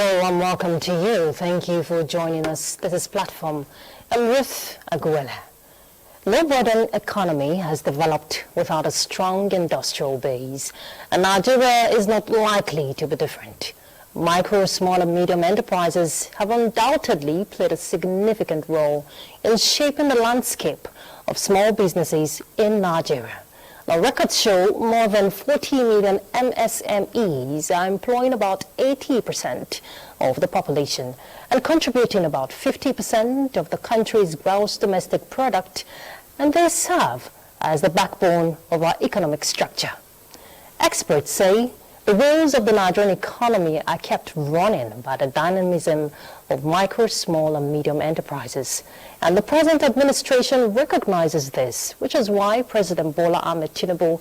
Hello and welcome to you. Thank you for joining us. This is Platform. I'm Ruth Aguela. No modern economy has developed without a strong industrial base, and Nigeria is not likely to be different. Micro, small and medium enterprises have undoubtedly played a significant role in shaping the landscape of small businesses in Nigeria. Now, records show more than 40 million MSMEs are employing about 80% of the population and contributing about 50% of the country's gross domestic product, and they serve as the backbone of our economic structure. Experts say the wheels of the Nigerian economy are kept running by the dynamism of micro, small and medium enterprises. And the present administration recognizes this, which is why President Bola Ahmed Tinubu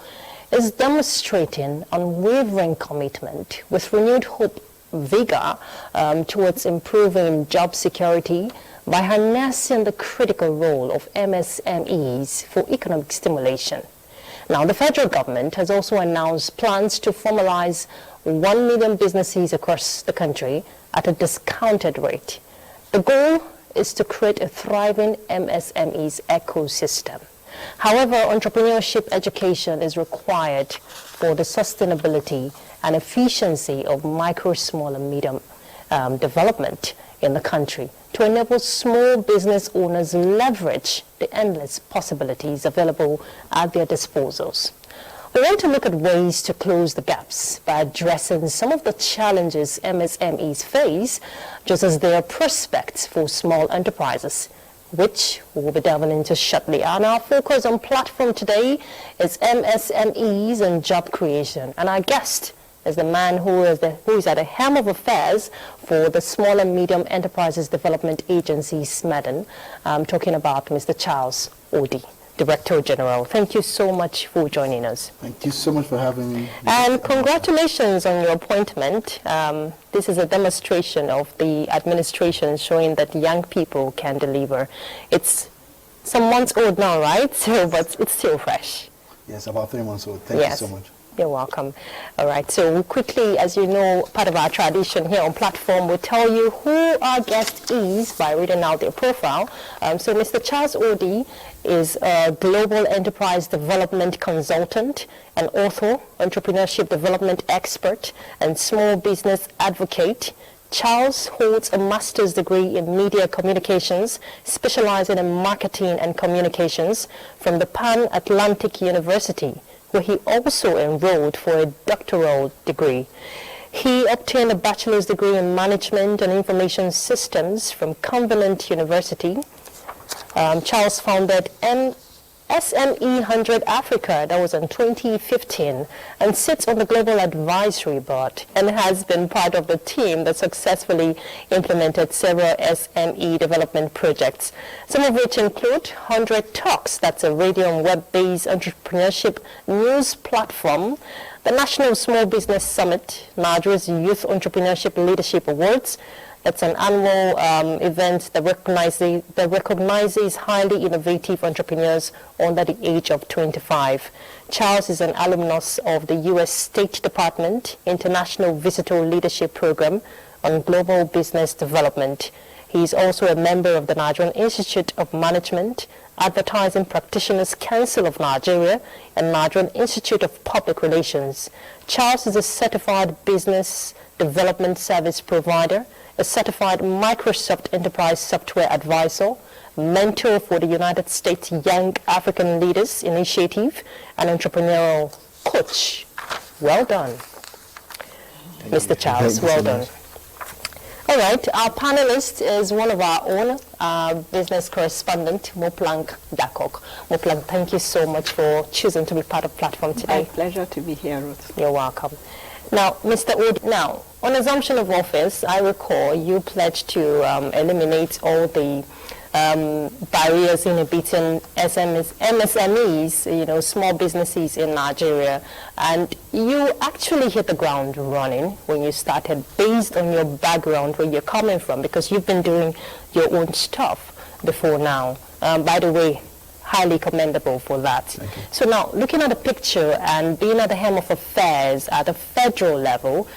is demonstrating unwavering commitment with renewed hope, vigor towards improving job security by harnessing the critical role of MSMEs for economic stimulation. Now, the federal government has also announced plans to formalize 1 million businesses across the country at a discounted rate. The goal is to create a thriving MSMEs ecosystem. However, entrepreneurship education is required for the sustainability and efficiency of micro, small and medium development in the country to enable small business owners leverage the endless possibilities available at their disposals. We want to look at ways to close the gaps by addressing some of the challenges MSMEs face, just as there are prospects for small enterprises, which we'll be delving into shortly. And our focus on Platform today is MSMEs and job creation. And our guest is the man who is at the helm of affairs for the Small and Medium Enterprises Development Agency, SMEDEN. I'm talking about Mr. Charles Odi, Director General. Thank you so much for joining us. Thank you so much for having me. And congratulations on your appointment. This is a demonstration of the administration showing that young people can deliver. It's some months old now, right? So, but it's still fresh. Yes, about 3 months old. Thank you so much. You're welcome. All right, so quickly, as you know, part of our tradition here on Platform, we'll tell you who our guest is by reading out their profile. So Mr. Charles Odi is a global enterprise development consultant, an author, entrepreneurship development expert, and small business advocate. Charles holds a master's degree in media communications, specializing in marketing and communications from the Pan-Atlantic University, where he also enrolled for a doctoral degree. He obtained a bachelor's degree in management and information systems from Covenant University. Charles founded SME 100 Africa, that was in 2015, and sits on the Global Advisory Board and has been part of the team that successfully implemented several SME development projects, some of which include 100 Talks, that's a radio and web-based entrepreneurship news platform, the National Small Business Summit, Nigeria's Youth Entrepreneurship Leadership Awards. That's an annual event that recognizes highly innovative entrepreneurs under the age of 25. Charles is an alumnus of the U.S. State Department International Visitor Leadership Program on Global Business Development. He is also a member of the Nigerian Institute of Management, Advertising Practitioners Council of Nigeria, and Nigerian Institute of Public Relations. Charles is a certified business development service provider, a certified Microsoft Enterprise Software Advisor, mentor for the United States Young African Leaders Initiative, and entrepreneurial coach. Well done, Mr. Charles. Well done. All right, our panelist is one of our own business correspondent, Moplank Dakok. Moplank, thank you so much for choosing to be part of Platform today. My pleasure to be here, Ruth. You're welcome. Now, Mr. Wood, on assumption of office, I recall you pledged to eliminate all the barriers inhibiting MSMEs, small businesses in Nigeria. And you actually hit the ground running when you started, based on your background, where you're coming from, because you've been doing your own stuff before now. By the way, highly commendable for that. So now, looking at the picture and being at the helm of affairs at the federal level,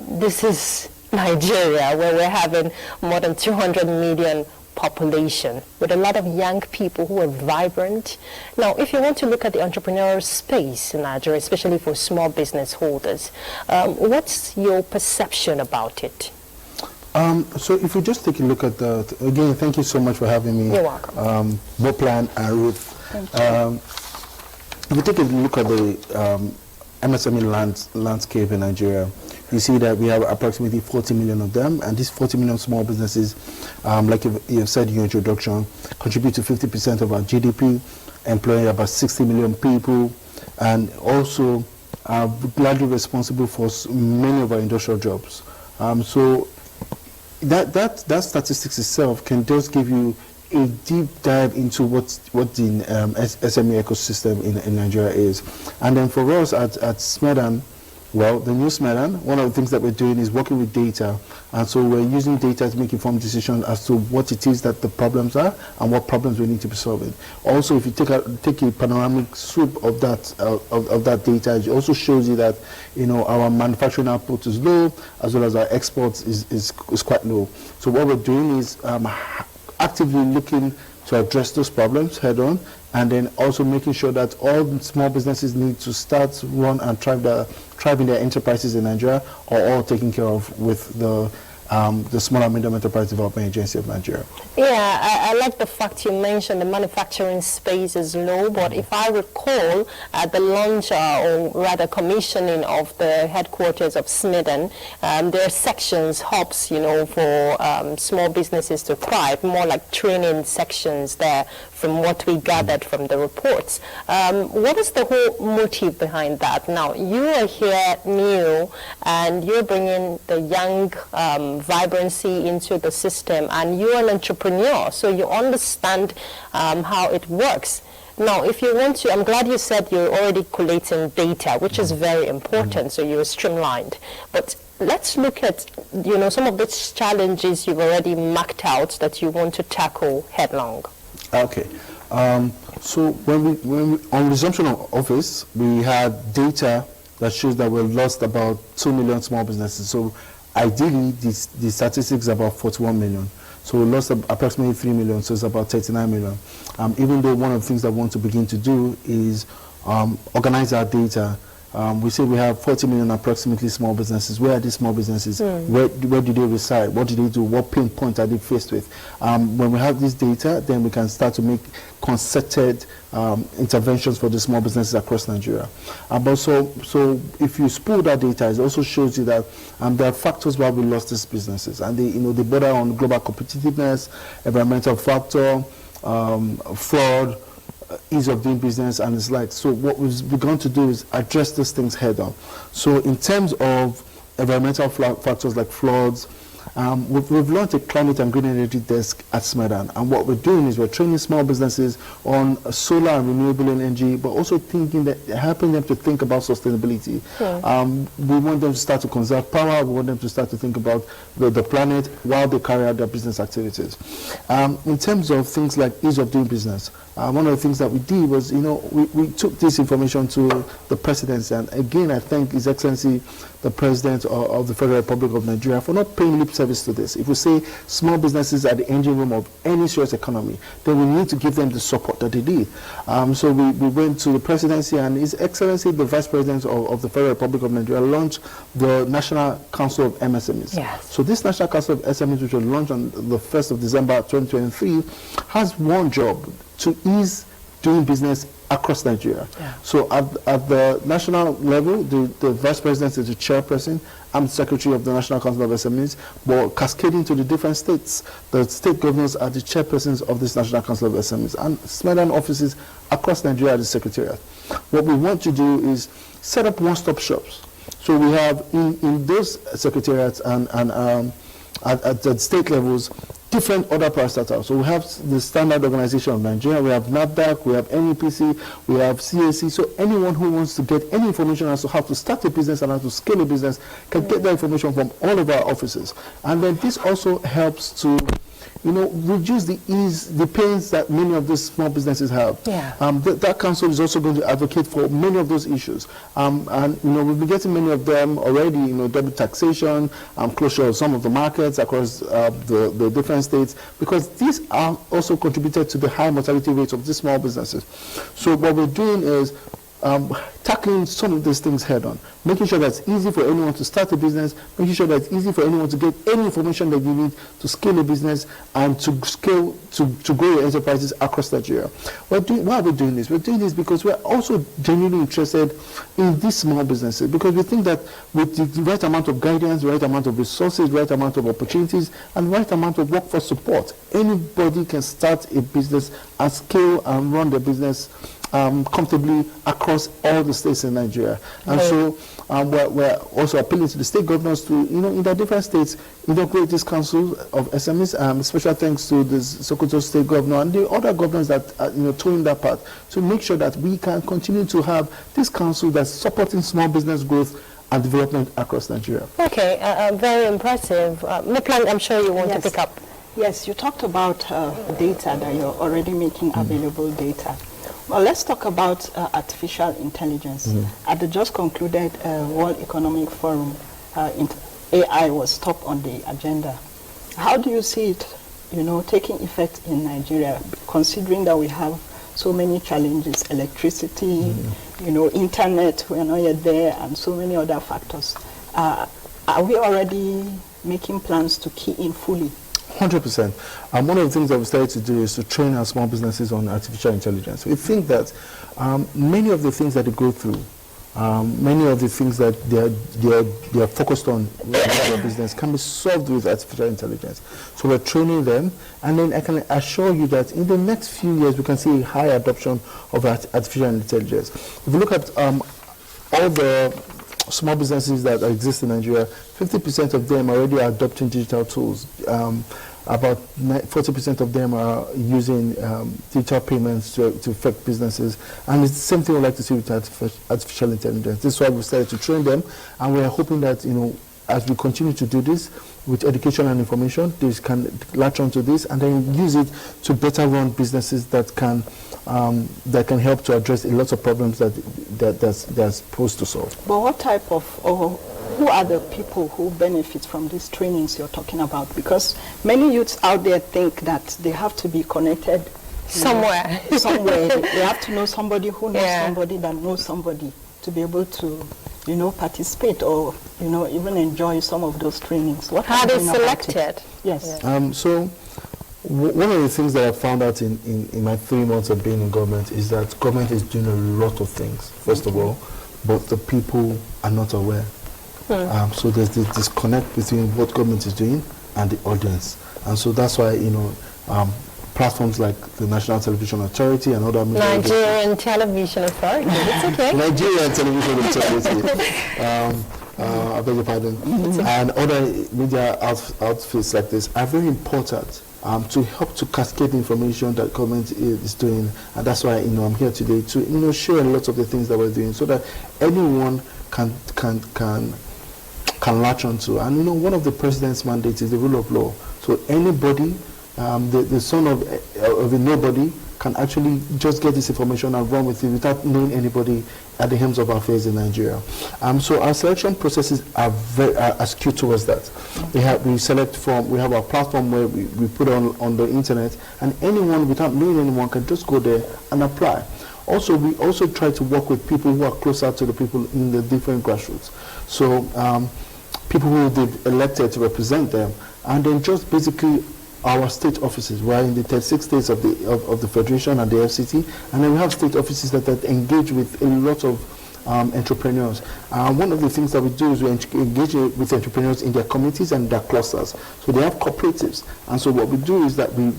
this is Nigeria, where we're having more than 200 million population with a lot of young people who are vibrant. Now, if you want to look at the entrepreneurial space in Nigeria, especially for small business holders, what's your perception about it? So if we just take a look at that, again, thank you so much for having me. You're welcome. Boplan and Ruth. Thank you. If we take a look at the MSME landscape in Nigeria, you see that we have approximately 40 million of them, and these 40 million small businesses, like you've said in your introduction, contribute to 50% of our GDP, employing about 60 million people, and also are gladly responsible for many of our industrial jobs. So that statistics itself can just give you a deep dive into what the SME ecosystem in Nigeria is. And then for us at Smedan, well, the new Smedan, one of the things that we're doing is working with data. And so we're using data to make informed decisions as to what it is that the problems are and what problems we need to be solving. Also, if you take a panoramic swoop of that data, it also shows you that, you know, our manufacturing output is low, as well as our exports is quite low. So what we're doing is actively looking to address those problems head on, and then also making sure that all small businesses need to start, run, and thrive in their enterprises in Nigeria, are all taken care of with the Small and Medium Enterprise Development Agency of Nigeria. Yeah, I like the fact you mentioned the manufacturing space is low, but if I recall, at the launch or rather commissioning of the headquarters of Smedan, there are sections, hubs, you know, for small businesses to thrive, more like training sections there, from what we gathered from the reports. What is the whole motive behind that? Now, you are here new, and you're bringing the young vibrancy into the system, and you're an entrepreneur, so you understand how it works. Now, if you want to, I'm glad you said you're already collating data, which is very important, so you're streamlined. But let's look at, you know, some of the challenges you've already mapped out that you want to tackle headlong. Okay. So when we on resumption of office, we had data that shows that we lost about 2 million small businesses. So ideally, the statistics are about 41 million. So we lost approximately 3 million, so it's about 39 million. Even though one of the things that we want to begin to do is organize our data. We say we have 40 million approximately small businesses. Where are these small businesses? Where do they reside? What do they do? What pain point are they faced with? When we have this data, then we can start to make concerted interventions for the small businesses across Nigeria. But so if you spool that data, it also shows you that there are factors why we lost these businesses, and they border on global competitiveness, environmental factor, fraud, ease of doing business, and it's like, so what we've begun to do is address these things head on. So in terms of environmental factors like floods, we've launched a climate and green energy desk at Smedan, and what we're doing is we're training small businesses on solar and renewable energy, but also helping them to think about sustainability. We want them to start to conserve power. We want them to start to think about the planet while they carry out their business activities. In terms of things like ease of doing business, one of the things that we did was, we took this information to the presidency, and again, I thank His Excellency, the President of the Federal Republic of Nigeria, for not paying lip service to this. If we say small businesses are the engine room of any serious economy, then we need to give them the support that they need. So we went to the presidency, and His Excellency, the Vice President of the Federal Republic of Nigeria, launched the National Council of MSMEs. Yes. So this National Council of SMEs, which was launched on the 1st of December 2023, has one job: to ease doing business across Nigeria. Yeah. So at the national level, the Vice President is the chairperson. I'm the Secretary of the National Council of SMEs, but cascading to the different states, the state governors are the chairpersons of this National Council of SMEs, and Smedan offices across Nigeria are the secretariat. What we want to do is set up one-stop shops. So we have in those secretariats and at the state levels, different other parastatals. So we have the Standard Organization of Nigeria, we have NAFDAC, we have NEPC, we have CAC. So anyone who wants to get any information as to how to start a business and how to scale a business can get that information from all of our offices. And then this also helps to reduce the pains that many of these small businesses have. Yeah. That council is also going to advocate for many of those issues. And we've been getting many of them already, double taxation, closure of some of the markets across the different states, because these are also contributed to the high mortality rates of these small businesses. So what we're doing is tackling some of these things head on, making sure that it's easy for anyone to start a business, making sure that it's easy for anyone to get any information that you need to scale a business and to grow your enterprises across Nigeria. Why are we doing this? We're doing this because we're also genuinely interested in these small businesses, because we think that with the right amount of guidance, the right amount of resources, the right amount of opportunities, and the right amount of workforce support, anybody can start a business and scale and run their business comfortably across all the states in Nigeria. And so we're also appealing to the state governors to, in their different states, create this council of SMEs. Special thanks to the Sokoto state governor and the other governors that are, towing that part, to make sure that we can continue to have this council that's supporting small business growth and development across Nigeria. Okay, very impressive. Miplan, I'm sure you want to pick up. Yes, you talked about data, that you're already making available data. Well, let's talk about artificial intelligence. At the just concluded World Economic Forum, AI was top on the agenda. How do you see it, taking effect in Nigeria, considering that we have so many challenges, electricity, internet, we're not yet there, and so many other factors. Are we already making plans to key in fully? 100%. One of the things that we started to do is to train our small businesses on artificial intelligence. We think that many of the things that they go through, many of the things that they are focused on in their business can be solved with artificial intelligence. So we're training them, and then I can assure you that in the next few years we can see a high adoption of artificial intelligence. If you look at all the small businesses that exist in Nigeria, 50% of them already are adopting digital tools. About 40% of them are using digital payments to affect businesses. And it's the same thing we'd like to see with artificial intelligence. This is why we started to train them, and we're hoping that, as we continue to do this with education and information, they can latch onto this and then use it to better run businesses that can help to address a lot of problems they're supposed to solve. But what type of, or who are the people who benefit from these trainings you're talking about? Because many youths out there think that they have to be connected somewhere. Somewhere. They have to know somebody who knows somebody that knows somebody to be able to, participate or, even enjoy some of those trainings. What are they selected? Yes. So one of the things that I found out in my 3 months of being in government is that government is doing a lot of things, first of all, but the people are not aware. So there's this disconnect between what government is doing and the audience. And so that's why, platforms like the National Television Authority and other media. Nigerian Television Authority, it's okay. Nigerian Television Authority. I beg your pardon. And other media outfits like this are very important to help to cascade information that government is doing. And that's why, I'm here today to, share a lot of the things that we're doing so that anyone can latch onto. And, one of the president's mandates is the rule of law. So anybody, the son of a nobody, can actually just get this information and run with it without knowing anybody at the helms of affairs in Nigeria. So our selection processes are skewed towards that. We have our platform where we put on the internet, and anyone without knowing anyone can just go there and apply. Also, we also try to work with people who are closer to the people in the different grassroots. So people who they've elected to represent them, and then just basically our state offices. We're in the 36 states of the Federation and the FCT, and then we have state offices that engage with a lot of entrepreneurs. One of the things that we do is we engage with entrepreneurs in their communities and their clusters. So they have cooperatives, and so what we do is that we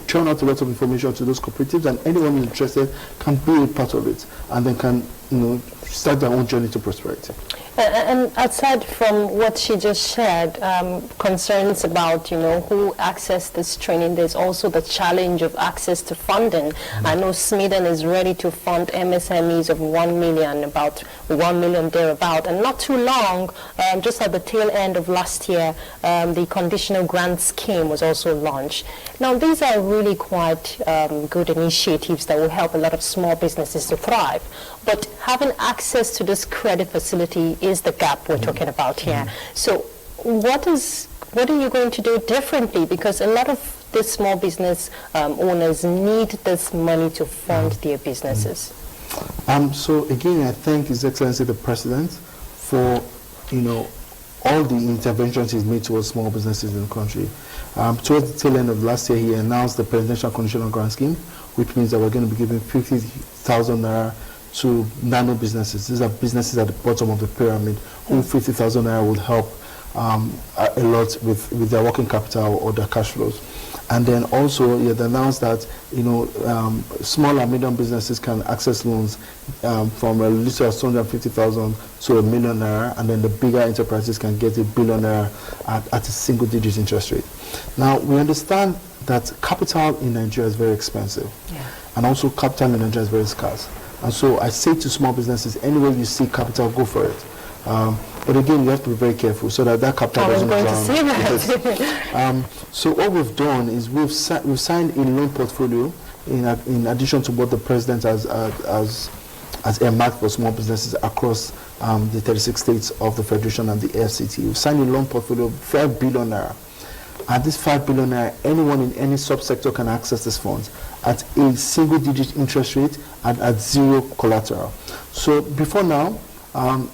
churn out a lot of information to those cooperatives, and anyone interested can be a part of it, and then can start their own journey to prosperity. And aside from what she just shared, concerns about, who access this training, there's also the challenge of access to funding. I know Sweden is ready to fund MSMEs of 1 million, about 1 million thereabout. And not too long, just at the tail end of last year, the conditional grant scheme was also launched. Now, these are really quite good initiatives that will help a lot of small businesses to thrive. But having access to this credit facility is the gap we're talking about here. So what are you going to do differently? Because a lot of these small business owners need this money to fund their businesses. So again, I thank His Excellency the President for, all the interventions he's made towards small businesses in the country. Towards the tail end of last year, he announced the Presidential Conditional Grant Scheme, which means that we're going to be giving 50,000 naira to nano businesses. These are businesses at the bottom of the pyramid who 50,000 naira would help a lot with their working capital or their cash flows. And then also, he had announced that small and medium businesses can access loans from a little as 250,000 to $1 million, and then the bigger enterprises can get $1 billion at a single-digit interest rate. Now, we understand that capital in Nigeria is very expensive, and also capital in Nigeria is very scarce. And so I say to small businesses, anywhere you see capital, go for it. But again, you have to be very careful so that capital doesn't drown. So what we've done is we've signed a loan portfolio in addition to what the President has earmarked for small businesses across the 36 states of the Federation and the FCT. We've signed a loan portfolio of 5 billion naira. At this 5 billion naira, anyone in any subsector can access these funds at a single-digit interest rate and at zero collateral. So before now,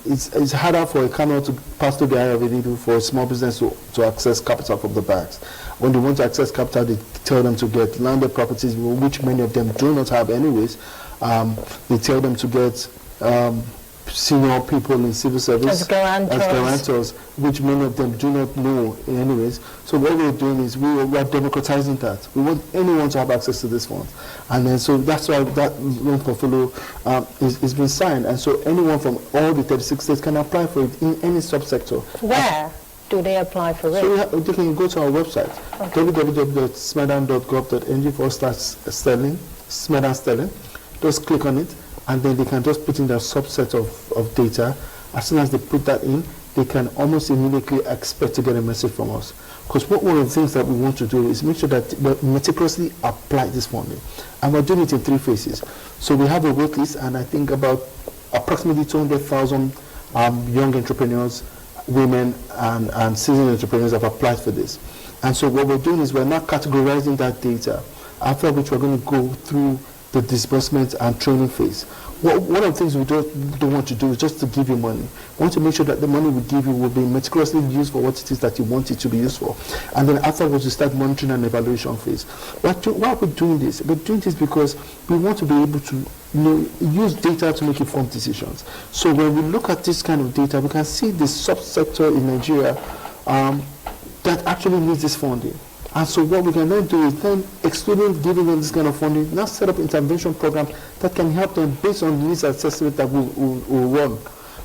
it's harder for a camel to pass through the eye of a needle for a small business to access capital from the banks. When they want to access capital, they tell them to get landed properties, which many of them do not have anyways. They tell them to get senior people in civil service as guarantors, which many of them do not know anyways. So what we're doing is we are democratizing that. We want anyone to have access to this fund. And then so that's why that loan portfolio is being signed. And so anyone from all the 36 states can apply for it in any subsector. Where do they apply for it? So they can go to our website, www.smedan.gov.ng/sterling, Smedan Sterling. Just click on it, and then they can just put in their subset of data. As soon as they put that in, they can almost immediately expect to get a message from us. Because one of the things that we want to do is make sure that we meticulously apply this funding. And we're doing it in 3 phases. So we have a wait list, and I think about approximately 200,000 young entrepreneurs, women, and seasoned entrepreneurs have applied for this. And so what we're doing is we're now categorizing that data, after which we're going to go through the disbursement and training phase. One of the things we don't want to do is just to give you money. We want to make sure that the money we give you will be meticulously used for what it is that you want it to be used for. And then afterwards, we start monitoring and evaluation phase. Why are we doing this? We're doing this because we want to be able to use data to make informed decisions. So when we look at this kind of data, we can see the subsector in Nigeria that actually needs this funding. And so what we can then do is then, excluding giving them this kind of funding, now set up intervention programs that can help them based on the needs assessment that we'll run.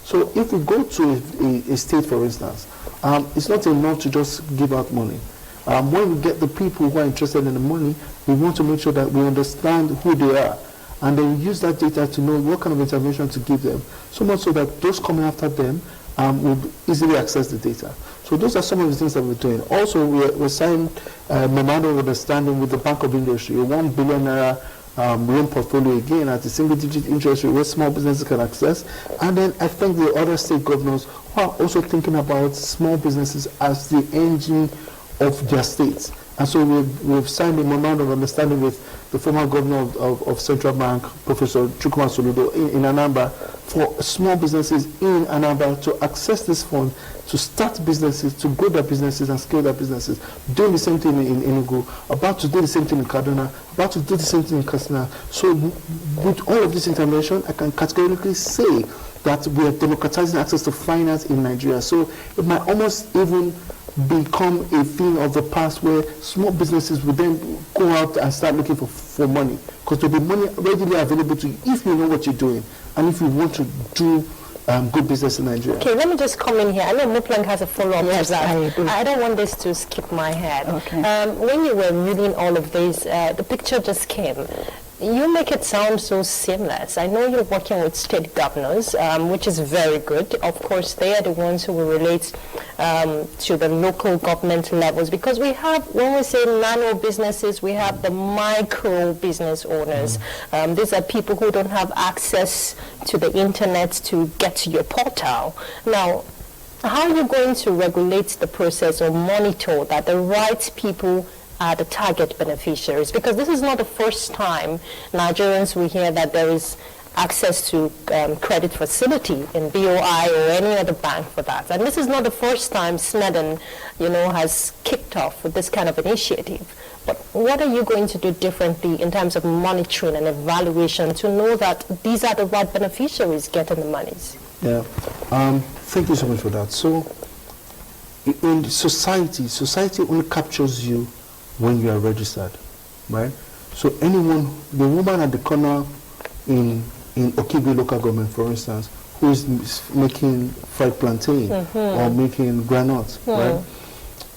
So if we go to a state, for instance, it's not enough to just give out money. When we get the people who are interested in the money, we want to make sure that we understand who they are. And then we use that data to know what kind of intervention to give them, so much so that those coming after them will easily access the data. So those are some of the things that we're doing. Also, we're signing a memorandum of understanding with the Bank of Industry, a 1 billion naira loan portfolio, again at a single-digit interest rate where small businesses can access. And then I think the other state governors who are also thinking about small businesses as the engine of their states. And so we've signed a memorandum of understanding with the former governor of Central Bank, Professor Chukwuma Soludo, in Anambra, for small businesses in Anambra to access this fund, to start businesses, to grow their businesses and scale their businesses. Doing the same thing in Enugu, about to do the same thing in Kaduna, about to do the same thing in Katsina. So with all of this intervention, I can categorically say that we are democratizing access to finance in Nigeria. So it might almost even become a thing of the past where small businesses would then go out and start looking for money, because there'll be money readily available to you if you know what you're doing and if you want to do good business in Nigeria. Okay, let me just come in here. I know Muplang has a follow-up to that. I do. I don't want this to skip my head. Okay. When you were reading all of this, the picture just came. You make it sound so seamless. I know you're working with state governors, which is very good. Of course, they are the ones who will relate to the local government levels, because we have, when we say nano businesses, we have the micro business owners. These are people who don't have access to the internet to get to your portal. Now, how are you going to regulate the process or monitor that the right people are the target beneficiaries? Because this is not the first time Nigerians will hear that there is access to credit facility in BOI or any other bank for that. And this is not the first time SMEDAN, has kicked off with this kind of initiative. But what are you going to do differently in terms of monitoring and evaluation to know that these are the right beneficiaries getting the monies? Yeah, thank you so much for that. So, in society only captures you when you are registered, right? So anyone, the woman at the corner in Okigwe local government, for instance, who is making fried plantain or making granuts, right?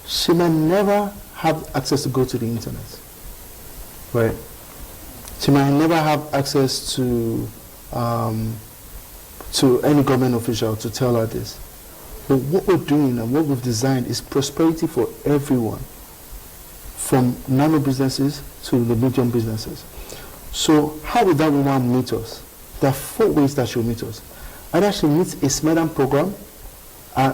She may never have access to go to the internet, right? She might never have access to any government official to tell her this. But what we're doing and what we've designed is prosperity for everyone, from nano businesses to the medium businesses. So how will that woman meet us? There are 4 ways that she'll meet us. Either she meets a SMEDAN program.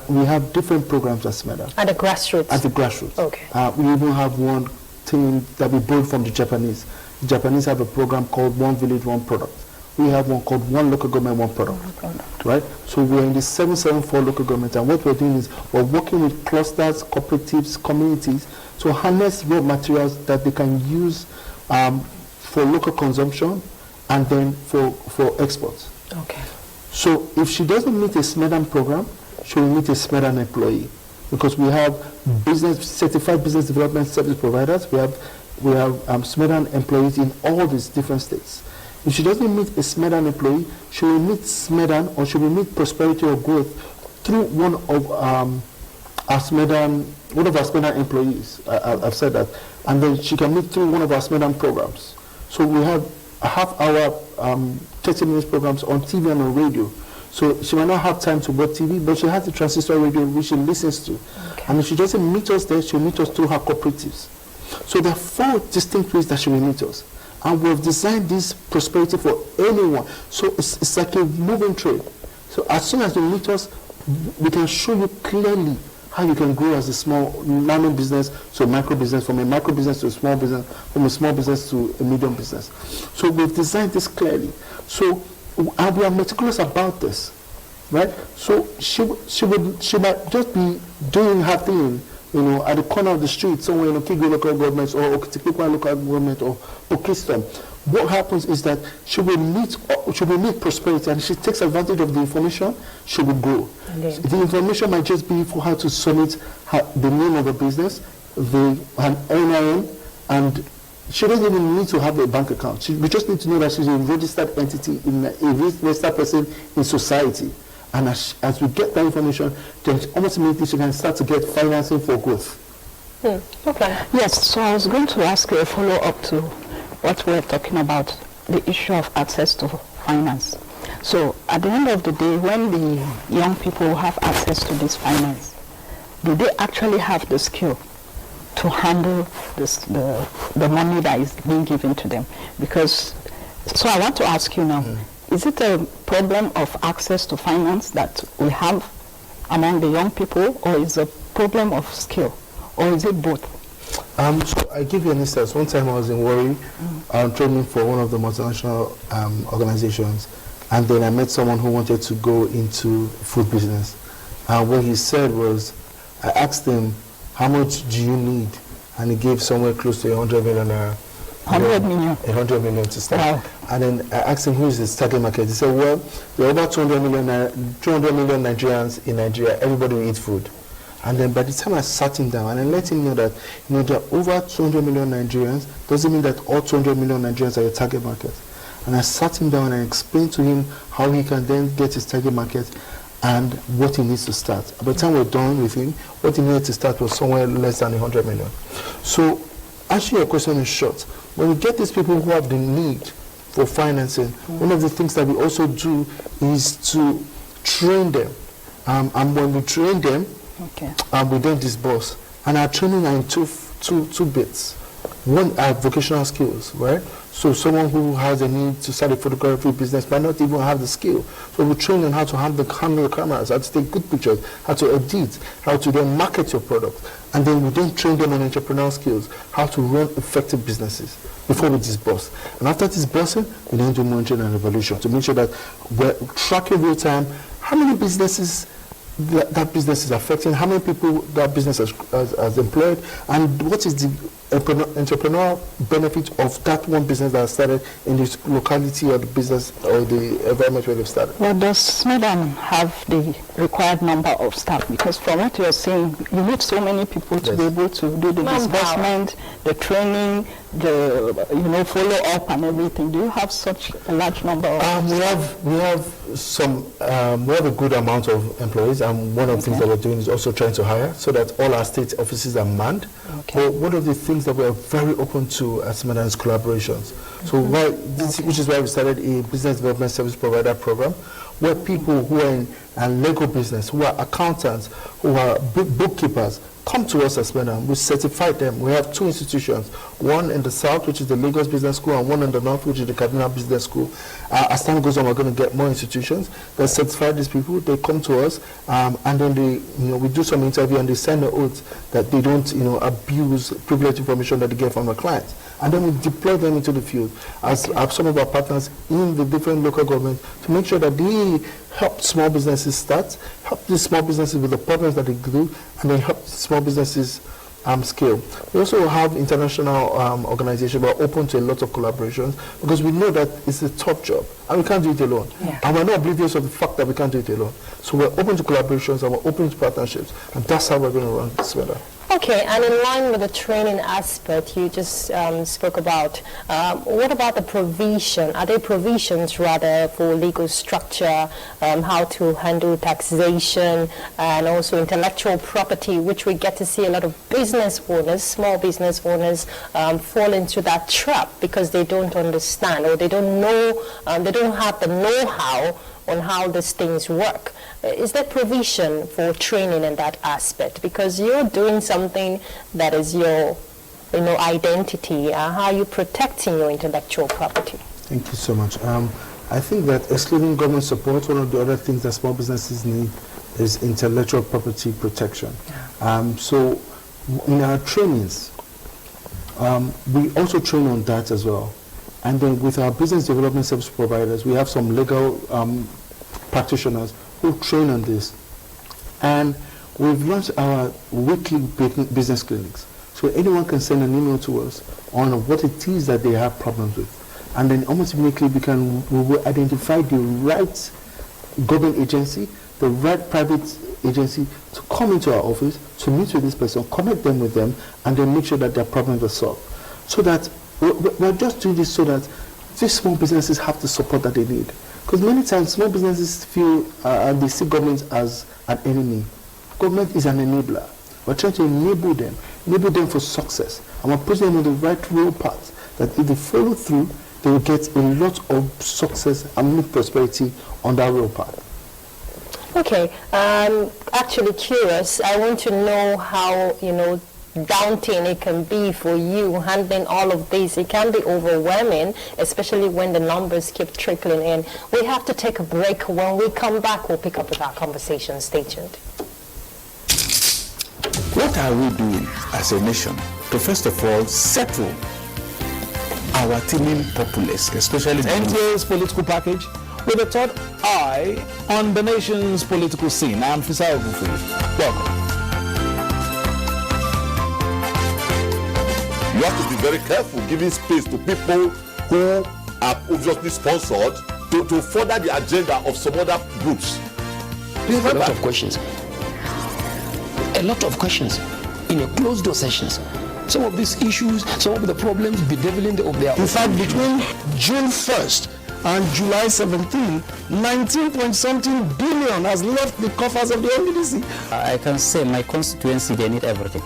We have different programs at SMEDAN. At the grassroots? At the grassroots. Okay. We even have one thing that we borrowed from the Japanese. The Japanese have a program called One Village, One Product. We have one called One Local Government, One Product. Right? So we're in the 774 local government, and what we're doing is we're working with clusters, cooperatives, communities to harness raw materials that they can use for local consumption and then for exports. Okay. So if she doesn't meet a SMEDAN program, she will meet a SMEDAN employee, because we have certified business development service providers. We have SMEDAN employees in all these different states. If she doesn't meet a SMEDAN employee, she will meet SMEDAN, or she will meet prosperity or growth through one of our SMEDAN employees. I've said that. And then she can meet through one of our SMEDAN programs. So we have a half-hour, 30-minute programs on TV and on radio. So she might not have time to watch TV, but she has the transistor radio which she listens to. Okay. And if she doesn't meet us there, she'll meet us through her cooperatives. So there are 4 distinct ways that she will meet us. And we've designed this prosperity for anyone. So it's like a moving train. So as soon as you meet us, we can show you clearly how you can grow as a small nano business to a micro business, from a micro business to a small business, from a small business to a medium business. So we've designed this clearly. So, and we are meticulous about this, right? So she might just be doing her thing, at the corner of the street, somewhere in Okigwe local government or Okitikwa local government or Okistom. What happens is that she will meet prosperity, and if she takes advantage of the information, she will grow. Indeed. The information might just be for her to submit the name of a business, an NIN, and she doesn't even need to have a bank account. We just need to know that she's a registered entity, a registered person in society. And as we get that information, then almost immediately she can start to get financing for growth. Okay. Yes, so I was going to ask you a follow-up to what we're talking about, the issue of access to finance. So at the end of the day, when the young people have access to this finance, do they actually have the skill to handle the money that is being given to them? Because, so I want to ask you now, is it a problem of access to finance that we have among the young people, or is it a problem of skill, or is it both? So I give you an instance. One time I was in Warri, training for one of the multinational organizations, and then I met someone who wanted to go into food business. And what he said was, I asked him, how much do you need? And he gave somewhere close to 100 million naira. 100 million. 100 million to start. Wow. And then I asked him, who is his target market? He said, well, there are over 200 million Nigerians in Nigeria. Everybody will eat food. And then by the time I sat him down and I let him know that there are over 200 million Nigerians, doesn't mean that all 200 million Nigerians are your target market. And I sat him down and explained to him how he can then get his target market and what he needs to start. By the time we're done with him, what he needed to start was somewhere less than 100 million. So, answering your question in short, when we get these people who have the need for financing, one of the things that we also do is to train them. And when we train them, we then disburse. And our training are in two bits. One are vocational skills, right? So someone who has a need to start a photography business might not even have the skill. So we train them how to handle the cameras, how to take good pictures, how to edit, how to then market your product. And then we then train them on entrepreneurial skills, how to run effective businesses before we disburse. And after disbursing, we then do monitoring and evaluation to make sure that we're tracking real time how many businesses that business is affecting, how many people that business has employed, and what is the entrepreneurial benefit of that one business that started in this locality or the business or the environment where they've started. Well, does SMEDAN have the required number of staff? Because from what you're saying, you need so many people to be able to do the disbursement, the training, the follow up and everything. Do you have such a large number of we have a good amount of employees, and one of the things that we're doing is also trying to hire so that all our state offices are manned. But one of the things that we're very open to at SMEDAN is collaborations. So which is why we started a business development service provider program, where people who are in Lego business, who are accountants, who are bookkeepers, come to us as SMEDAN. We certify them. We have 2 institutions, one in the south, which is the Lagos Business School, and one in the north, which is the Kaduna Business School. As time goes on, we're going to get more institutions that certify these people. They come to us, and then we do some interview, and they sign an oath that they don't, abuse privileged information that they get from our clients. And then we deploy them into the field as some of our partners in the different local governments to make sure that they help small businesses start, help these small businesses with the problems that they do, and then help small businesses scale. We also have international organizations that are open to a lot of collaborations because we know that it's a tough job and we can't do it alone. And we're not oblivious of the fact that we can't do it alone. So we're open to collaborations and we're open to partnerships, and that's how we're going to run this weather. Okay, and in line with the training aspect you just spoke about, what about the provision? Are there provisions rather for legal structure, how to handle taxation, and also intellectual property, which we get to see a lot of business owners, small business owners, fall into that trap because they don't understand or they don't know, they don't have the know-how on how these things work. Is there provision for training in that aspect? Because you're doing something that is your identity. How are you protecting your intellectual property? Thank you so much. I think that excluding government support, one of the other things that small businesses need is intellectual property protection. So in our trainings, we also train on that as well. And then with our business development service providers, we have some legal practitioners who train on this. And we've launched our weekly business clinics. So anyone can send an email to us on what it is that they have problems with. And then almost immediately we will identify the right government agency, the right private agency to come into our office, to meet with this person, connect them with them, and then make sure that their problems are solved. So that we're just doing this so that these small businesses have the support that they need. Because many times small businesses feel and they see government as an enemy. Government is an enabler. We're trying to enable them for success. And we're putting them on the right road path, that if they follow through, they will get a lot of success and make prosperity on that road path. Okay, I'm actually curious. I want to know how, daunting it can be for you handling all of this. It can be overwhelming, especially when the numbers keep trickling in. We have to take a break. When we come back, we'll pick up with our conversation. Stay tuned. What are we doing as a nation to first of all settle our teeming populace, especially NTA's political package with a third eye on the nation's political scene? I'm Fisao Ogunfuyi. Welcome. You have to be very careful giving space to people who are obviously sponsored to further the agenda of some other groups. We have a lot of questions. A lot of questions in a closed-door sessions. Some of these issues, some of the problems bedeviling of their... In fact, between June 1st and July 17, 19-point-something billion has left the coffers of the NBDC. I can say my constituency, they need everything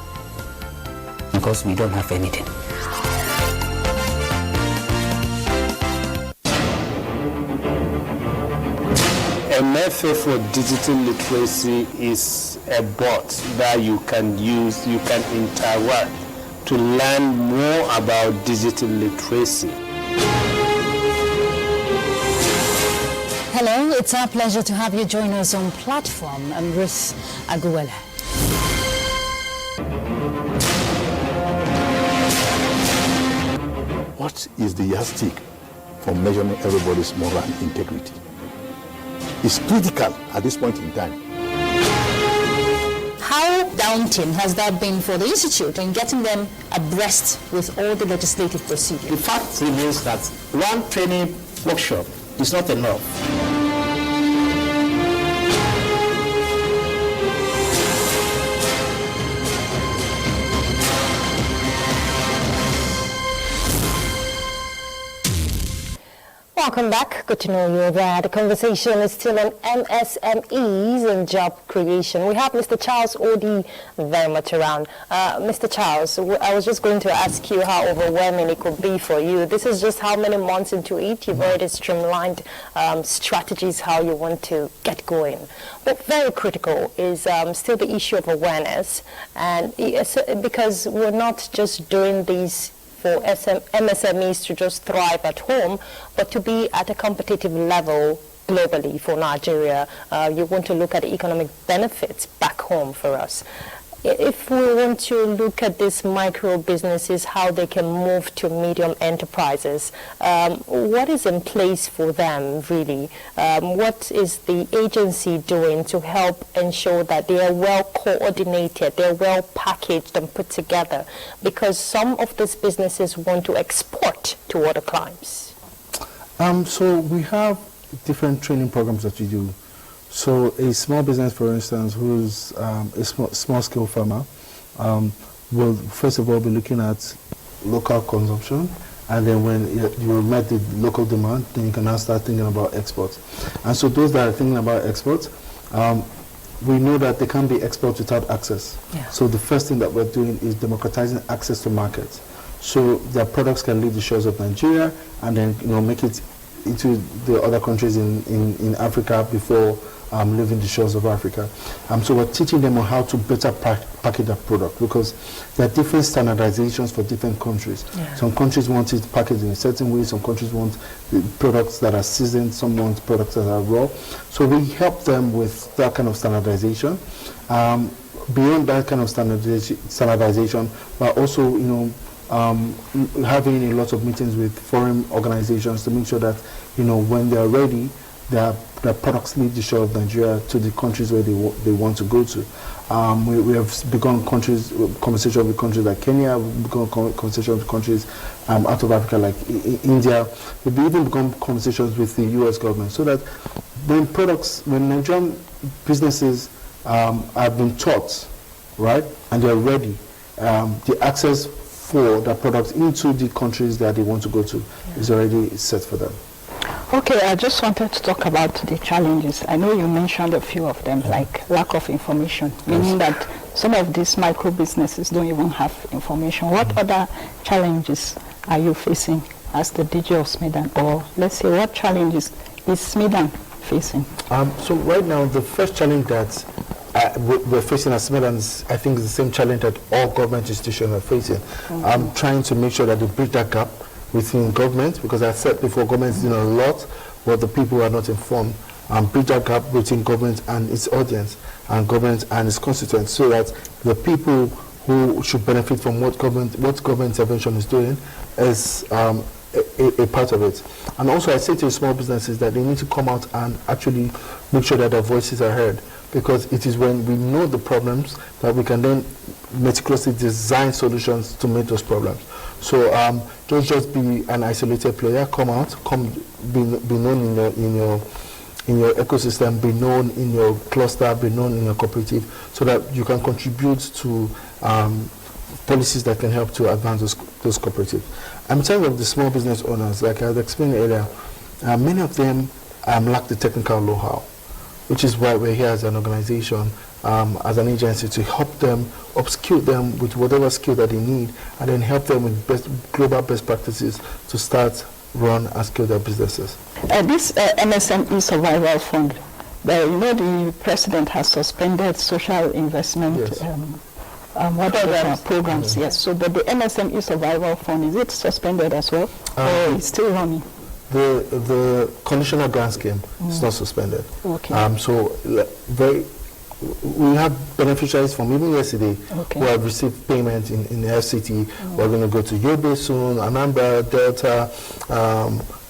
because we don't have anything. A method for digital literacy is a bot that you can use, you can interact to learn more about digital literacy. Hello, it's our pleasure to have you join us on platform. I'm Ruth Aguwele. What is the yardstick for measuring everybody's moral integrity? It's critical at this point in time. How daunting has that been for the Institute in getting them abreast with all the legislative procedures? The fact remains that one training workshop is not enough. Welcome back. Good to know you're there. The conversation is still on MSMEs and job creation. We have Mr. Charles Odi very much around. Mr. Charles, I was just going to ask you how overwhelming it could be for you. This is just how many months into it. You've already streamlined strategies, how you want to get going. But very critical is still the issue of awareness, and because we're not just doing these for MSMEs to just thrive at home, but to be at a competitive level globally for Nigeria. You want to look at the economic benefits back home for us. If we want to look at these micro businesses, how they can move to medium enterprises, what is in place for them really? What is the agency doing to help ensure that they are well coordinated, they're well packaged and put together? Because some of these businesses want to export to other clients. So we have different training programs that we do. So a small business, for instance, who's a small-scale farmer, will first of all be looking at local consumption, and then when you met the local demand, then you can now start thinking about exports. And so those that are thinking about exports, we know that they can't be exports without access. Yeah. So the first thing that we're doing is democratizing access to markets, so their products can leave the shores of Nigeria and then make it into the other countries in Africa before leaving the shores of Africa. So we're teaching them on how to better package that product, because there are different standardizations for different countries. Yeah. Some countries want it packaged in a certain way, some countries want the products that are seasoned, some want products that are raw. So we help them with that kind of standardization. Beyond that kind of standardization, we're also having a lot of meetings with foreign organizations to make sure that when they are ready, their products leave the shore of Nigeria to the countries where they want to go to. We have begun conversation with countries like Kenya. We've begun conversations with countries out of Africa like India. We've even begun conversations with the U.S. government, so that when Nigerian businesses have been taught, right, and they're ready, the access for their products into the countries that they want to go to is already set for them. Okay, I just wanted to talk about the challenges. I know you mentioned a few of them, like lack of information, meaning that some of these micro businesses don't even have information. What other challenges are you facing as the DG of SMEDAN, or let's say what challenges is SMEDAN facing? So right now, the first challenge that we're facing as SMEDAN is, I think, is the same challenge that all government institutions are facing. I'm trying to make sure that they bridge that gap within government, because I said before, government is doing a lot, but the people are not informed. Bridge that gap between government and its audience, and government and its constituents, so that the people who should benefit from what government intervention is doing is a part of it. And also I say to small businesses that they need to come out and actually make sure that their voices are heard, because it is when we know the problems that we can then meticulously design solutions to meet those problems. So don't just be an isolated player. Come out, be known in your ecosystem, be known in your cluster, be known in your cooperative, so that you can contribute to policies that can help to advance those cooperatives. In terms of the small business owners, like I had explained earlier, many of them lack the technical know-how, which is why we're here as an organization, as an agency, to help them, upskill them with whatever skill that they need, and then help them with global best practices to start, run, and scale their businesses. This MSME Survival Fund, the president has suspended social investment programs. Yes. So, but the MSME Survival Fund, is it suspended as well, or it's still running? The conditional grant scheme is not suspended. Okay. So we have beneficiaries from even yesterday who have received payment in the FCT. We're going to go to Yobe soon, Anambra, Delta,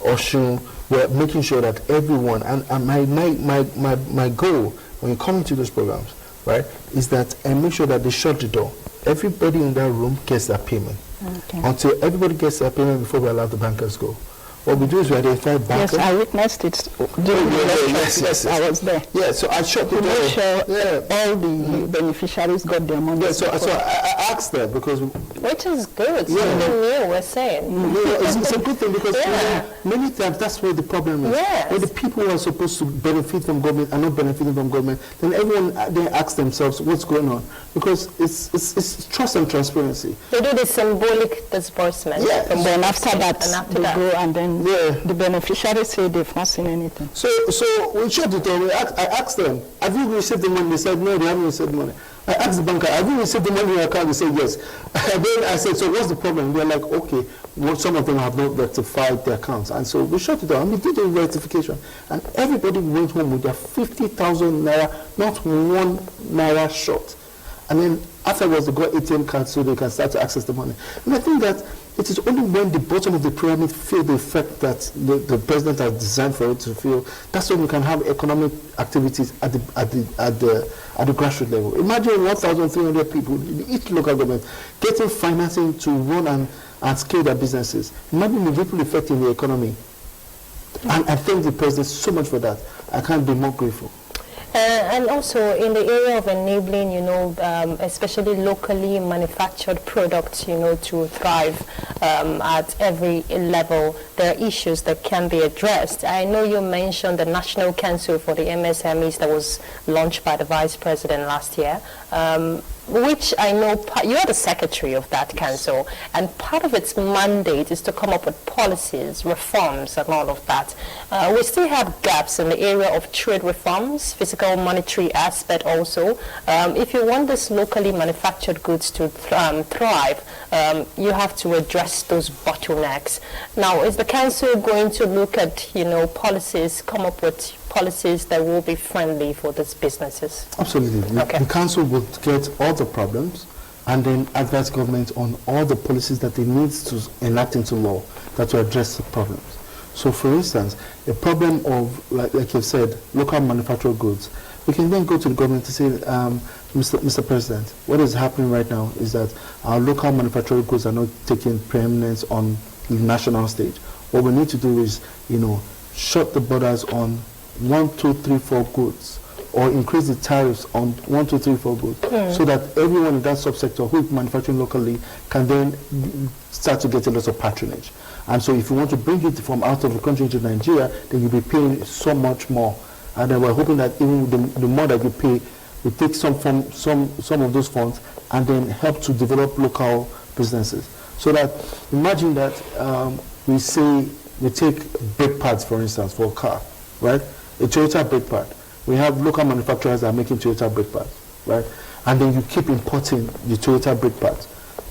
Oshun. We're making sure that everyone, and my goal when you come into those programs, right, is that I make sure that they shut the door. Everybody in that room gets their payment. Until everybody gets their payment before we allow the bankers go. What we do is we identify bankers. Yes, I witnessed it during the elections. Yes, I was there. Yeah, so I shut the door. Make sure all the beneficiaries got their money. Yeah, so I asked them because... Which is good. Something new, we're saying. It's a good thing because many times that's where the problem is. Yes. When the people who are supposed to benefit from government are not benefiting from government, then everyone then asks themselves what's going on. Because it's trust and transparency. They do the symbolic disbursement. Yeah. And then after that, they go and then the beneficiaries say they've not seen anything. So we shut the door. I asked them, have you received the money? They said, no, they haven't received the money. I asked the banker, have you received the money in your account? They said, yes. And then I said, so what's the problem? They're like, okay, well, some of them have not rectified their accounts. And so we shut it down. And we did the rectification. And everybody went home with their 50,000 naira, not 1 naira short. And then afterwards, they got ATM cards so they can start to access the money. And I think that it is only when the bottom of the pyramid feel the effect that the president has designed for it to feel, that's when we can have economic activities at the grassroots level. Imagine 1,300 people in each local government getting financing to run and scale their businesses. Imagine the ripple effect in the economy. And I thank the president so much for that. I can't be more grateful. And also in the area of enabling, especially locally manufactured products, to thrive at every level, there are issues that can be addressed. I know you mentioned the National Council for the MSMEs that was launched by the Vice President last year, which I know you are the secretary of that council, and part of its mandate is to come up with policies, reforms, and all of that. We still have gaps in the area of trade reforms, physical monetary aspect also. If you want this locally manufactured goods to thrive, you have to address those bottlenecks. Now, is the council going to look at, policies, come up with policies that will be friendly for these businesses? Absolutely. The council will get all the problems and then advise government on all the policies that it needs to enact into law that will address the problems. So, for instance, the problem of, like you've said, local manufactured goods, we can then go to the government to say, Mr. President, what is happening right now is that our local manufactured goods are not taking preeminence on the national stage. What we need to do is, shut the borders on 1, 2, 3, 4 goods, or increase the tariffs on 1, 2, 3, 4 goods, so that everyone in that subsector who is manufacturing locally can then start to get a lot of patronage. And so if you want to bring it from out of the country into Nigeria, then you'll be paying so much more. And then we're hoping that even the more that you pay, we take some of those funds and then help to develop local businesses. So that, imagine that we take brake pads, for instance, for a car, right? A Toyota brake pad. We have local manufacturers that are making Toyota brake pads, right? And then you keep importing the Toyota brake pads.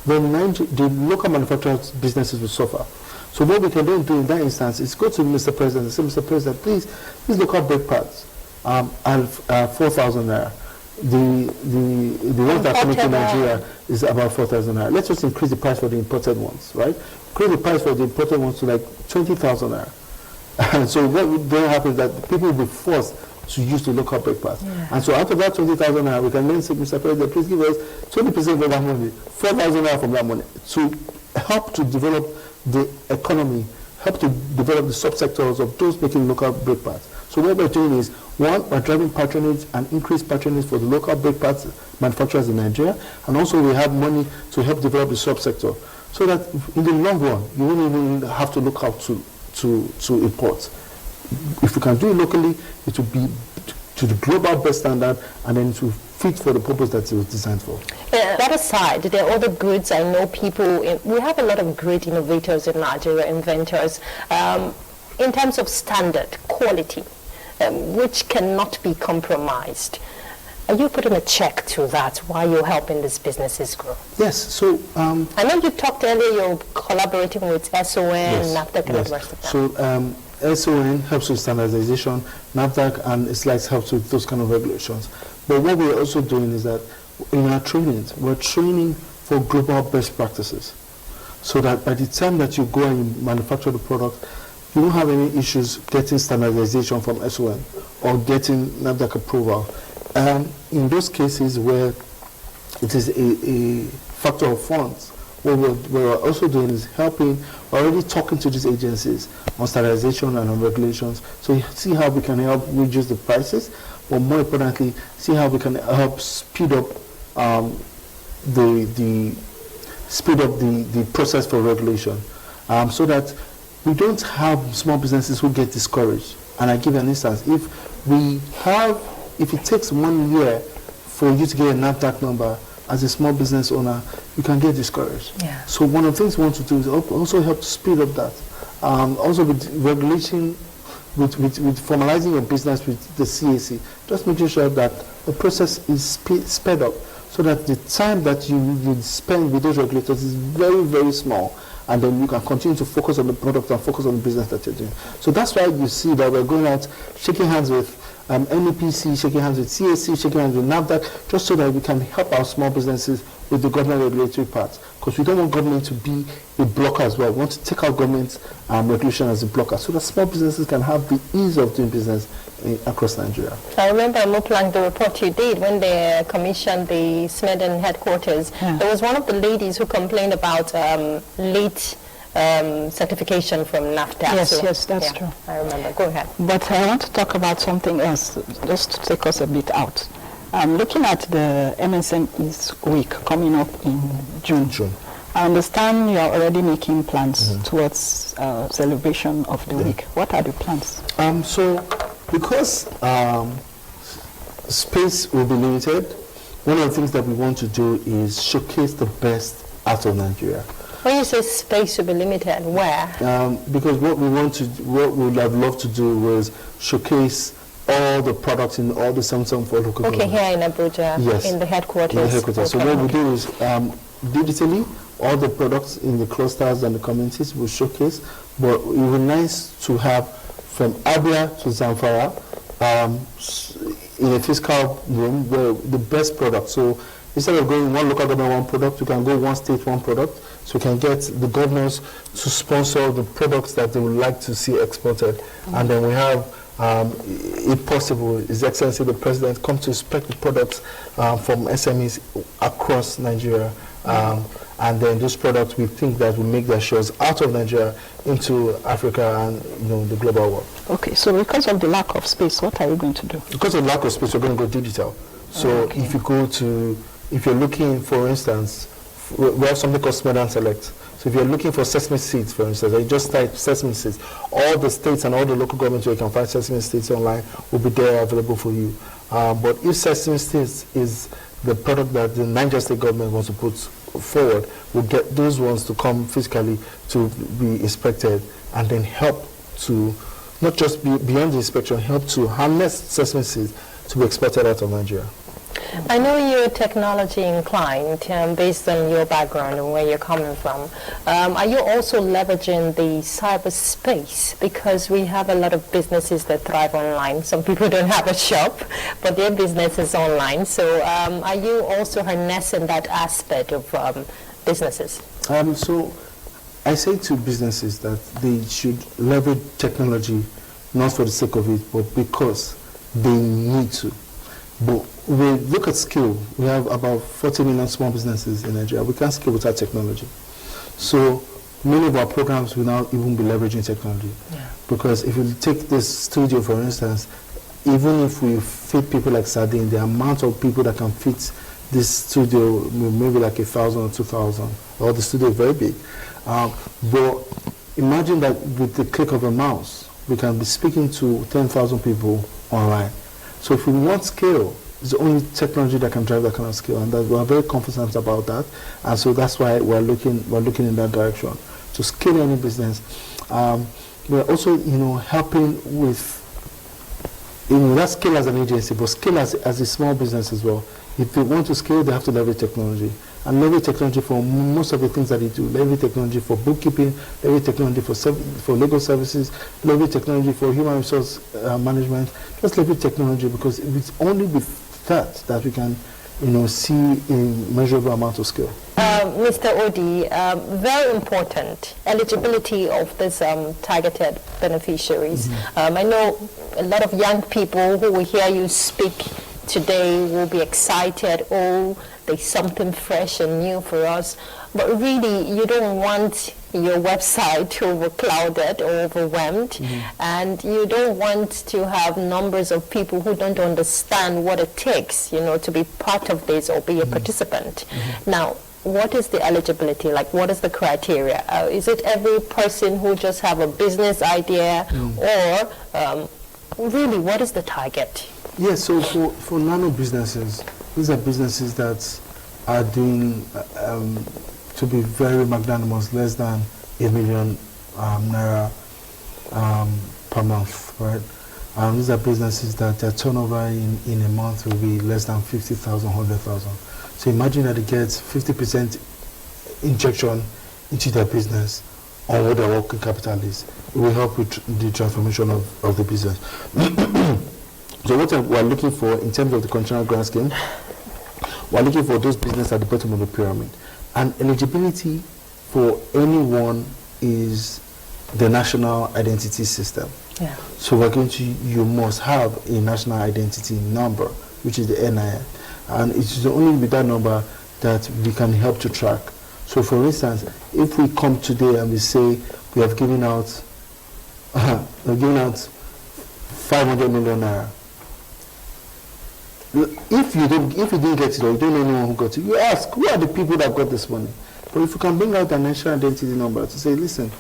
Then the local manufacturers' businesses will suffer. So what we can then do in that instance is go to Mr. President and say, Mr. President, please, these local brake pads are 4,000 naira. The ones that are coming to Nigeria is about 4,000 naira. Let's just increase the price for the imported ones, right? Increase the price for the imported ones to like 20,000 naira. And so what then happens is that people will be forced to use the local brake pads. And so out of that 20,000 naira, we can then say, Mr. President, please give us 20% of that money, 4,000 naira from that money, to help to develop the economy, help to develop the subsectors of those making local brake pads. So what we're doing is, one, we're driving patronage and increased patronage for the local brake pads manufacturers in Nigeria, and also we have money to help develop the subsector, so that in the long run, you won't even have to look out to import. if we can do it locally, it will be to the global best standard, and then it will fit for the purpose that it was designed for. That aside, there are other goods. I know we have a lot of great innovators in Nigeria, inventors, in terms of standard, quality, which cannot be compromised. Are you putting a check to that while you're helping these businesses grow? Yes. So I know you talked earlier, you're collaborating with SON, yes, NAFDAC, and the rest of them. So SON helps with standardization, NAFDAC and SLICE helps with those kind of regulations. But what we're also doing is that in our trainings, we're training for global best practices, so that by the time that you go and you manufacture the product, you don't have any issues getting standardization from SON or getting NAFDAC approval. In those cases where it is a factor of funds, what we're also doing is already talking to these agencies on standardization and on regulations, so you see how we can help reduce the prices, but more importantly, see how we can help speed up the process for regulation, so that we don't have small businesses who get discouraged. And I give you an instance: if it takes 1 year for you to get a NAFDAC number as a small business owner, you can get discouraged. Yeah. So one of the things we want to do is also help to speed up that. Also with regulation, with formalizing your business with the CAC, just making sure that the process is sped up, so that the time that you spend with those regulators is very, very small, and then you can continue to focus on the product and focus on the business that you're doing. So that's why you see that we're going out, shaking hands with MEPC, shaking hands with CAC, shaking hands with NAFDAC, just so that we can help our small businesses with the government regulatory part. Because we don't want government to be a blocker as well. We want to take out government regulation as a blocker, so that small businesses can have the ease of doing business across Nigeria. I remember Moplang, the report you did when they commissioned the Smeden headquarters. Yeah. There was one of the ladies who complained about late certification from NAFTA. Yes, that's true. I remember. Go ahead. But I want to talk about something else, just to take us a bit out. Looking at the MSMEs week coming up in June. I understand you are already making plans towards celebration of the week. What are the plans? So, because space will be limited, one of the things that we want to do is showcase the best out of Nigeria. When you say space will be limited, where? Because what we would have loved to do was showcase all the products in all the Samsung for local government. Here in Abuja, yes, in the headquarters. In the headquarters. Okay. So what we do is digitally, all the products in the clusters and the communities will showcase, but it would be nice to have from Abuja to Zamfara in a fiscal room where the best product. So instead of going one local government, one product, we can go one state, one product. So we can get the governors to sponsor the products that they would like to see exported. And then we have, if possible, His Excellency the President come to inspect the products from SMEs across Nigeria. And then those products, we think that will make their shares out of Nigeria into Africa and the global world. Okay, so because of the lack of space, what are you going to do? Because of the lack of space, we're going to go digital. So if you're looking, for instance, we have something called Smeden Select. So if you're looking for sesame seeds, for instance, you just type sesame seeds. All the states and all the local governments where you can find sesame seeds online will be there available for you. But if sesame seeds is the product that the Niger state government wants to put forward, we'll get those ones to come physically to be inspected and then help to not just be beyond the inspection, help to harness sesame seeds to be exported out of Nigeria. I know you're technology inclined based on your background and where you're coming from. Are you also leveraging the cyberspace? Because we have a lot of businesses that thrive online. Some people don't have a shop, but their business is online. So are you also harnessing that aspect of businesses? So I say to businesses that they should leverage technology not for the sake of it, but because they need to. But we look at scale. We have about 40 million small businesses in Nigeria. We can't scale without technology. So many of our programs will now even be leveraging technology. Yeah. Because if you take this studio, for instance, even if we fit people like sardine, the amount of people that can fit this studio, maybe like 1,000 or 2,000, or the studio is very big. But imagine that with the click of a mouse, we can be speaking to 10,000 people online. So if we want scale, it's only technology that can drive that kind of scale, and that we are very confident about that. And so that's why we're looking in that direction to scale any business. We're also, helping with, that scale as an agency, but scale as a small business as well. If they want to scale, they have to leverage technology. And leverage technology for most of the things that they do. Leverage technology for bookkeeping, leverage technology for legal services, leverage technology for human resource management. Just leverage technology, because it's only with that we can, see a measurable amount of scale. Mr. Odi, very important, eligibility of this targeted beneficiaries. I know a lot of young people who will hear you speak today will be excited. Oh, there's something fresh and new for us. But really, you don't want your website overclouded or overwhelmed, and you don't want to have numbers of people who don't understand what it takes, to be part of this or be a participant. Now, what is the eligibility? Like, what is the criteria? Is it every person who just have a business idea, or really, what is the target? Yes, so for nano businesses, these are businesses that are doing, to be very magnanimous, less than $1 million naira per month, right? These are businesses that their turnover in a month will be less than 50,000, 100,000. So imagine that it gets 50% injection into their business on what their working capital is. It will help with the transformation of the business. So what we're looking for in terms of the conditional grant scheme, we're looking for those businesses at the bottom of the pyramid. And eligibility for anyone is the national identity system. Yeah. So you must have a national identity number, which is the NIN. And it's only with that number that we can help to track. So for instance, if we come today and we say we have given out 500 million naira, if you didn't get it, or you don't know anyone who got it, you ask, who are the people that got this money? But if you can bring out a national identity number to say, listen,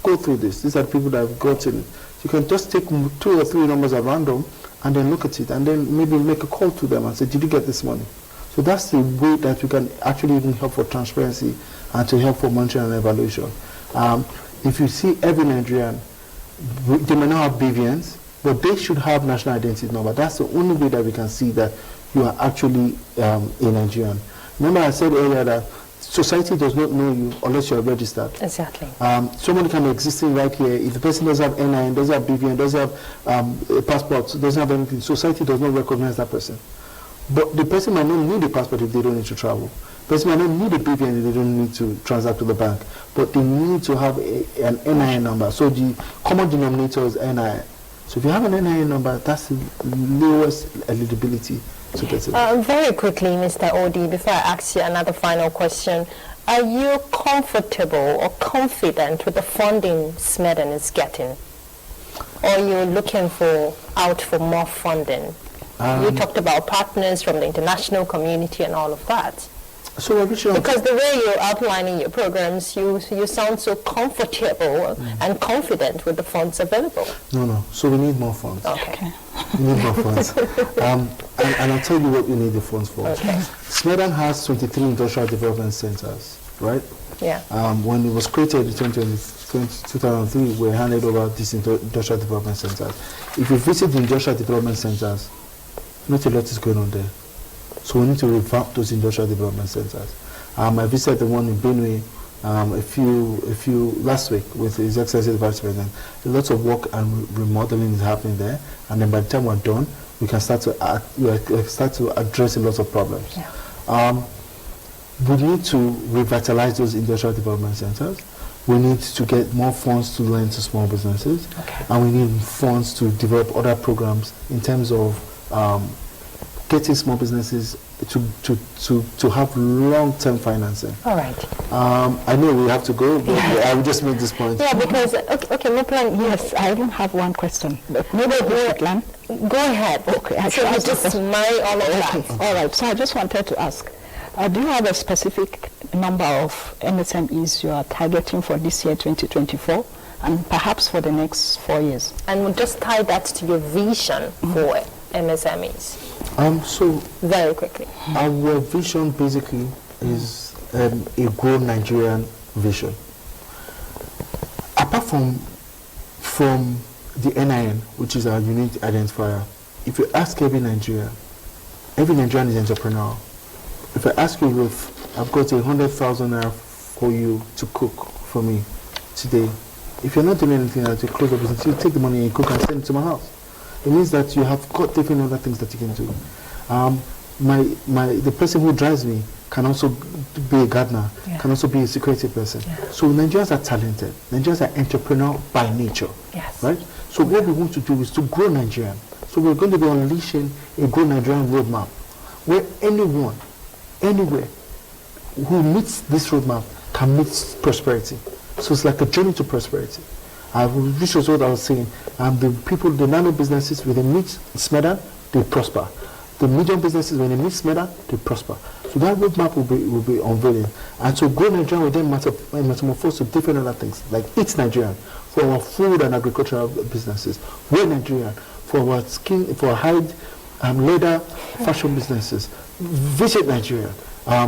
go through this, these are the people that have gotten it. You can just take 2 or 3 numbers at random and then look at it and then maybe make a call to them and say, did you get this money? So that's the way that we can actually even help for transparency and to help for monitoring and evaluation. If you see every Nigerian, they may not have BVNs, but they should have national identity number. That's the only way that we can see that you are actually a Nigerian. Remember I said earlier that society does not know you unless you are registered. Exactly. Somebody can be existing right here. If the person doesn't have NIN, doesn't have BVN, doesn't have a passport, doesn't have anything, society does not recognize that person. But the person might not need a passport if they don't need to travel. The person might not need a BVN if they don't need to transact with the bank. But they need to have an NIN number. So the common denominator is NIN. So if you have an NIN number, that's the lowest eligibility to get it. Very quickly, Mr. Odi, before I ask you another final question, are you comfortable or confident with the funding SMEDEN is getting? Or are you looking out for more funding? You talked about partners from the international community and all of that. So because the way you're outlining your programs, you sound so comfortable and confident with the funds available. No. So we need more funds. Okay. We need more funds. And I'll tell you what we need the funds for. Okay. SMEDEN has 23 industrial development centers, right? Yeah. When it was created in 2003, we handed over these industrial development centers. If you visit the industrial development centers, not a lot is going on there. So we need to revamp those industrial development centers. I visited the one in Benue a few last week with His Excellency the Vice President. A lot of work and remodeling is happening there, and then by the time we're done, we can start to address a lot of problems. Yeah. We need to revitalize those industrial development centers. We need to get more funds to lend to small businesses, and we need funds to develop other programs in terms of getting small businesses to have long-term financing. All right. I know we have to go, but I will just make this point. Yeah, because, okay, no plan. Yes, I even have one question. Maybe Plan. Go ahead. Okay. So you just smile all of that. All right. So I just wanted to ask, do you have a specific number of MSMEs you are targeting for this year, 2024? and perhaps for the next 4 years. And we'll just tie that to your vision for MSMEs. So very quickly. Our vision basically is a Grow Nigerian vision. Apart from the NIN, which is our unique identifier, if you ask every Nigerian is entrepreneur. If I ask you, Ruth, I've got 100,000 naira for you to cook for me today. If you're not doing anything else, you close the business, you take the money and you cook and send it to my house. It means that you have got different other things that you can do. The person who drives me can also be a gardener, can also be a security person. So Nigerians are talented. Nigerians are entrepreneur by nature. Right? So what we want to do is to grow Nigerian. So we're going to be unleashing a Grow Nigerian roadmap where anyone, anywhere who meets this roadmap can meet prosperity. So it's like a journey to prosperity. Which was what I was saying. The nano businesses, when they meet SMEDA, they prosper. The medium businesses, when they meet SMEDA, they prosper. So that roadmap will be unveiling. And so Grow Nigerian will then metamorphose to different other things, like Eat Nigerian, for our food and agricultural businesses. Wear Nigerian, for our skin, for our hide, leather, fashion businesses. Visit Nigeria,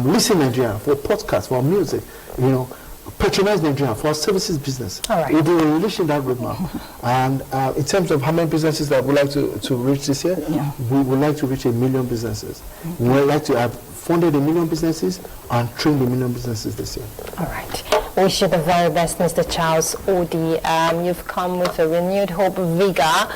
listen Nigeria, for podcasts, for our music, Patronize Nigeria for our services business. We'll be unleashing that roadmap. And in terms of how many businesses that we'd like to reach this year, we would like to reach 1 million businesses. We would like to have funded 1 million businesses and trained 1 million businesses this year. All right. Wish you the very best, Mr. Charles Odi. You've come with a renewed hope, vigor,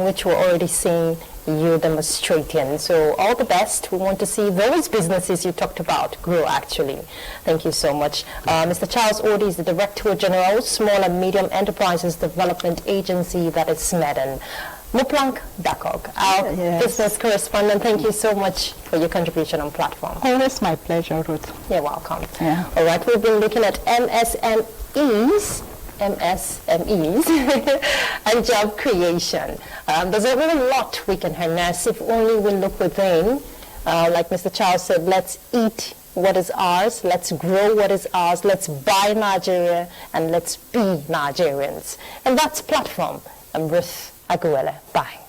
which we're already seeing you demonstrating. So all the best. We want to see those businesses you talked about grow, actually. Thank you so much. Mr. Charles Odi is the Director General, Small and Medium Enterprises Development Agency, that is SMEDAN. Muplank Dakog, our business correspondent, thank you so much for your contribution on platform. Always my pleasure, Ruth. You're welcome. All right, we've been looking at MSMEs and job creation. There's a really lot we can harness if only we look within. Like Mr. Charles said, let's eat what is ours, let's grow what is ours, let's buy Nigeria, and let's be Nigerians. And that's platform. I'm Ruth Aguela. Bye.